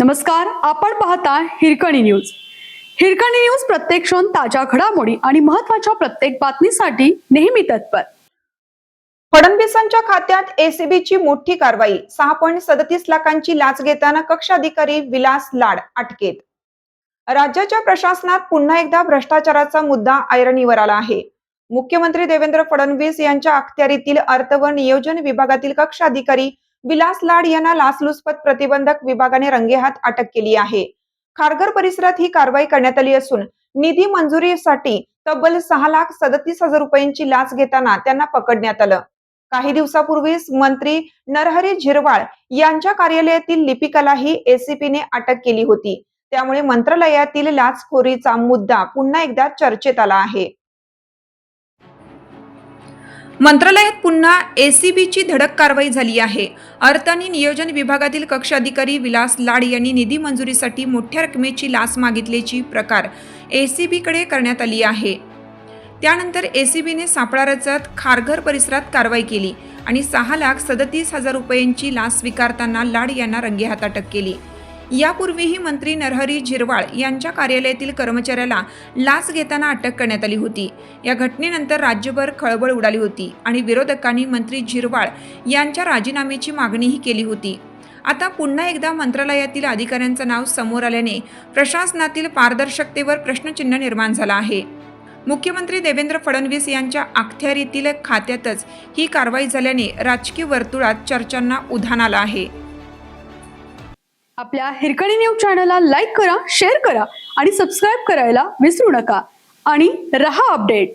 नमस्कार, आपण पाहता हिरकणी न्यूज. हिरकणी न्यूज प्रत्येक क्षण ताज्या घडामोडी आणि महत्त्वाच्या प्रत्येक बातमीसाठी नेहमी तत्पर. फडणवीसांच्या खात्यात एसीबीची मोठी कारवाई. 6.37 लाखांची लाच घेताना कक्ष अधिकारी विलास लाड अटकेत. राज्याच्या प्रशासनात पुन्हा एकदा भ्रष्टाचाराचा मुद्दा ऐरणीवर आला आहे. मुख्यमंत्री देवेंद्र फडणवीस यांच्या अखत्यारीतील अर्थ व नियोजन विभागातील कक्ष अधिकारी विलास लाड यांना लाचलुचपत प्रतिबंधक विभागाने रंगेहात अटक केली आहे. खारघर परिसरात ही कारवाई करण्यात आली असून निधी मंजुरीसाठी तब्बल 6,37,000 रुपयांची लाच घेताना त्यांना पकडण्यात आलं. काही दिवसापूर्वीच मंत्री नरहरी झिरवाळ यांच्या कार्यालयातील लिपिकालाही एसीपीने अटक केली होती. त्यामुळे मंत्रालयातील लाचखोरीचा मुद्दा पुन्हा एकदा चर्चेत आला आहे. मंत्रालयात पुन्हा एसीबीची धडक कारवाई झाली आहे. अर्थ आणि नियोजन विभागातील कक्ष अधिकारी विलास लाड यांनी निधी मंजुरीसाठी मोठ्या रकमेची लाच मागितल्याची प्रकार एसीबीकडे करण्यात आली आहे. त्यानंतर एसीबीने सापळा रचत खारघर परिसरात कारवाई केली आणि 6,37,000 रुपयांची लाच स्वीकारताना लाड यांना रंगेहात अटक केली. यापूर्वीही मंत्री नरहरी झिरवाळ यांच्या कार्यालयातील कर्मचाऱ्याला लाच घेताना अटक करण्यात आली होती. या घटनेनंतर राज्यभर खळबळ उडाली होती आणि विरोधकांनी मंत्री झिरवाळ यांच्या राजीनाम्याची मागणीही केली होती. आता पुन्हा एकदा मंत्रालयातील अधिकाऱ्यांचं नाव समोर आल्याने प्रशासनातील पारदर्शकतेवर प्रश्नचिन्ह निर्माण झाला आहे. मुख्यमंत्री देवेंद्र फडणवीस यांच्या अखत्यारीतील खात्यातच ही कारवाई झाल्याने राजकीय वर्तुळात चर्चांना उधाण आलं आहे. आपल्या हिरकणी न्यूज चॅनलला लाईक करा, शेअर करा आणि सबस्क्राईब करायला विसरू नका आणि रहा अपडेट.